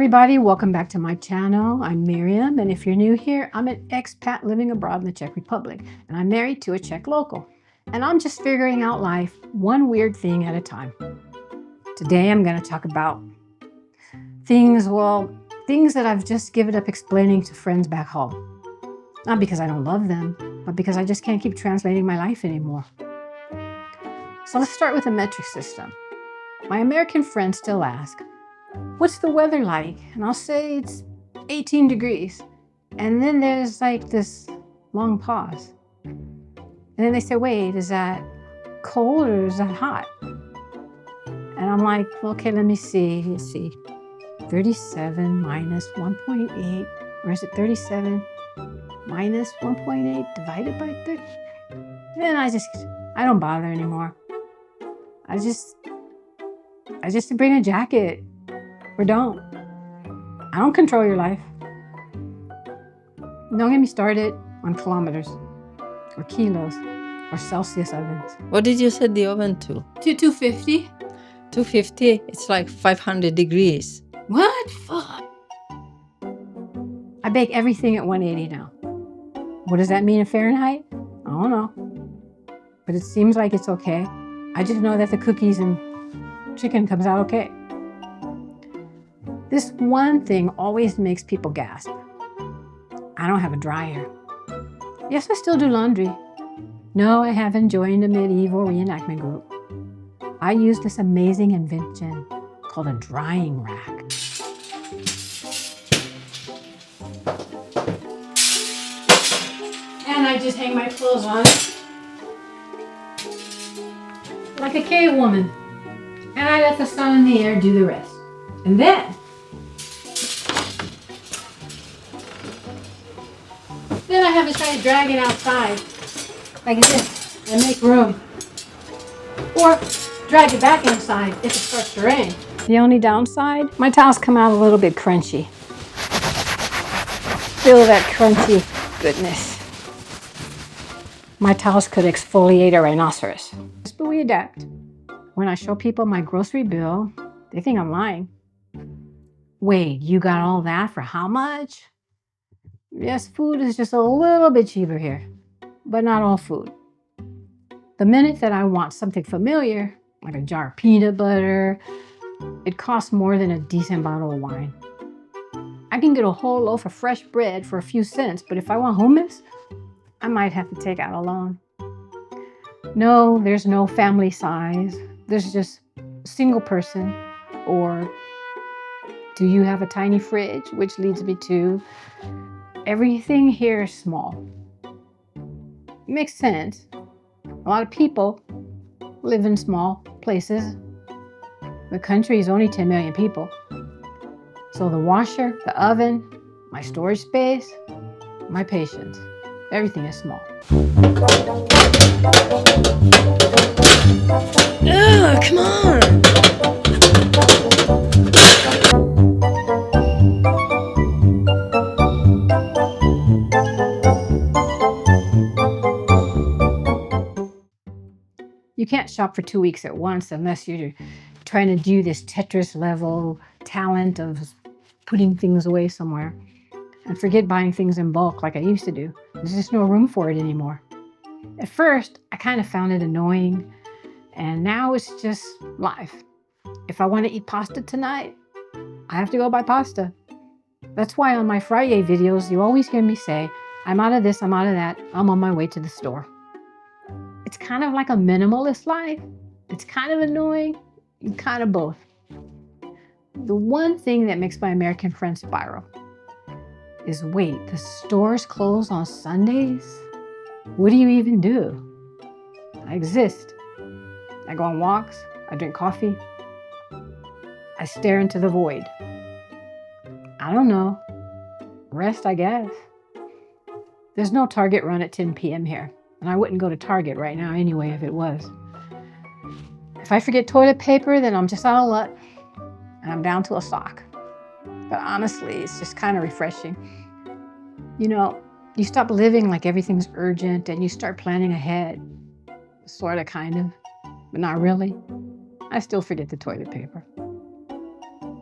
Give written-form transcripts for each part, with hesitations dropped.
everybody, welcome back to my channel. I'm Miriam, and if you're new here, I'm an expat living abroad in the Czech Republic, and I'm married to a Czech local. And I'm just figuring out life one weird thing at a time. Today I'm going to talk about things that I've just given up explaining to friends back home. Not because I don't love them, but because I just can't keep translating my life anymore. So let's start with the metric system. My American friends still ask, "What's the weather like?" And I'll say it's 18 degrees. And then there's like this long pause. And then they say, "Wait, is that cold or is that hot?" And I'm like, "Okay, let me see. Let's see. 37 minus 1.8, or is it 37 minus 1.8 divided by 30? Then I don't bother anymore. I just bring a jacket or don't. I don't control your life. Don't get me started on kilometers or kilos or Celsius ovens. What did you set the oven to? To 250. 250? It's like 500 degrees. What? Fuck. I bake everything at 180 now. What does that mean in Fahrenheit? I don't know. But it seems like it's okay. I just know that the cookies and chicken comes out okay. This one thing always makes people gasp. I don't have a dryer. Yes, I still do laundry. No, I haven't joined a medieval reenactment group. I use this amazing invention called a drying rack. And I just hang my clothes on it like a cave woman. And I let the sun and the air do the rest. And then I have to try to drag it outside like this and make room. Or drag it back inside if it starts to rain. The only downside, my towels come out a little bit crunchy. Feel that crunchy goodness. My towels could exfoliate a rhinoceros. But we adapt. When I show people my grocery bill, they think I'm lying. Wait, you got all that for how much? Yes, food is just a little bit cheaper here, but not all food. The minute that I want something familiar, like a jar of peanut butter, it costs more than a decent bottle of wine. I can get a whole loaf of fresh bread for a few cents, but if I want hummus, I might have to take out a loan. No, there's no family size. There's just single person, or do you have a tiny fridge? Which leads me to everything here is small. It makes sense. A lot of people live in small places. The country is only 10 million people. So the washer, the oven, my storage space, my patience, everything is small. Ugh, come on! You can't shop for 2 weeks at once unless you're trying to do this Tetris level talent of putting things away somewhere and forget buying things in bulk like I used to do. There's just no room for it anymore. At first, I kind of found it annoying, and now it's just life. If I want to eat pasta tonight, I have to go buy pasta. That's why on my Friday videos, you always hear me say, "I'm out of this, I'm out of that, I'm on my way to the store." It's kind of like a minimalist life. It's kind of annoying, and kind of both. The one thing that makes my American friends spiral is, wait, the stores close on Sundays? What do you even do? I exist. I go on walks, I drink coffee, I stare into the void. I don't know. Rest, I guess. There's no Target run at 10 p.m. here. And I wouldn't go to Target right now anyway if it was. If I forget toilet paper, then I'm just out of luck. And I'm down to a sock. But honestly, it's just kind of refreshing. You know, you stop living like everything's urgent and you start planning ahead. Sort of, kind of, but not really. I still forget the toilet paper.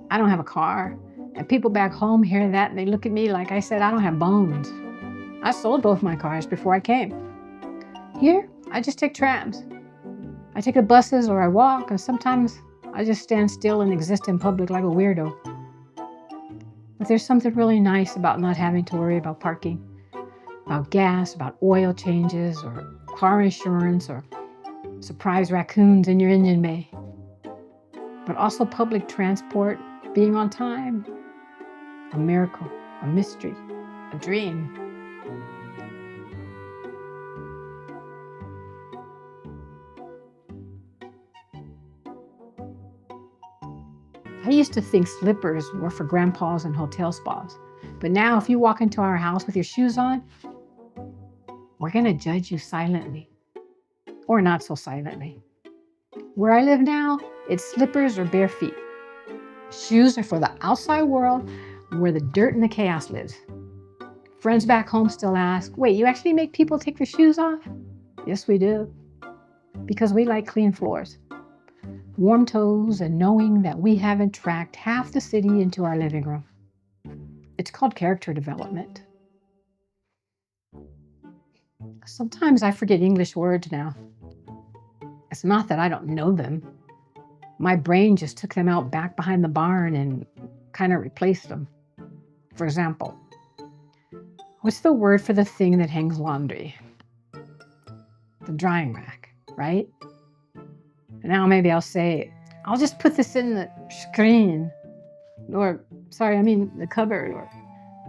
I don't have a car, And people back home hear that and they look at me like I said I don't have bones. I sold both my cars before I came. Here, I just take trams. I take the buses or I walk, and sometimes I just stand still and exist in public like a weirdo. But there's something really nice about not having to worry about parking, about gas, about oil changes, or car insurance, or surprise raccoons in your engine bay. But also public transport, being on time, a miracle, a mystery, a dream. I used to think slippers were for grandpas and hotel spas. But now if you walk into our house with your shoes on, we're going to judge you silently. Or not so silently. Where I live now, it's slippers or bare feet. Shoes are for the outside world where the dirt and the chaos lives. Friends back home still ask, wait, you actually make people take their shoes off? Yes, we do. Because we like clean floors, warm toes, and knowing that we haven't tracked half the city into our living room. It's called character development. Sometimes I forget English words now. It's not that I don't know them. My brain just took them out back behind the barn and kind of replaced them. For example, what's the word for the thing that hangs laundry? The drying rack, right? And now maybe I'll say, I'll just put this in the screen. Or, the cupboard or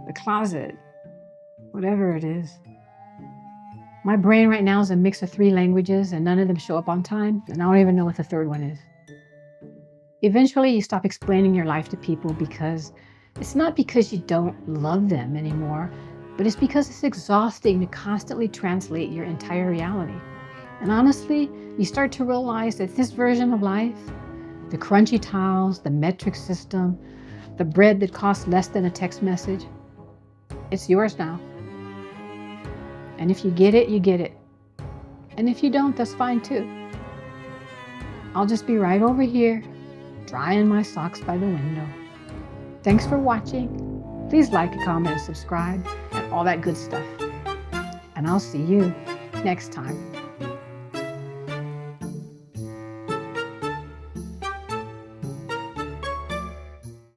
the closet. Whatever it is. My brain right now is a mix of 3 languages and none of them show up on time, and I don't even know what the third one is. Eventually, you stop explaining your life to people because it's not because you don't love them anymore, but it's because it's exhausting to constantly translate your entire reality. And honestly, you start to realize that this version of life, the crunchy tiles, the metric system, the bread that costs less than a text message, it's yours now. And if you get it, you get it. And if you don't, that's fine too. I'll just be right over here, drying my socks by the window. Thanks for watching. Please like, comment, and subscribe, and all that good stuff. And I'll see you next time.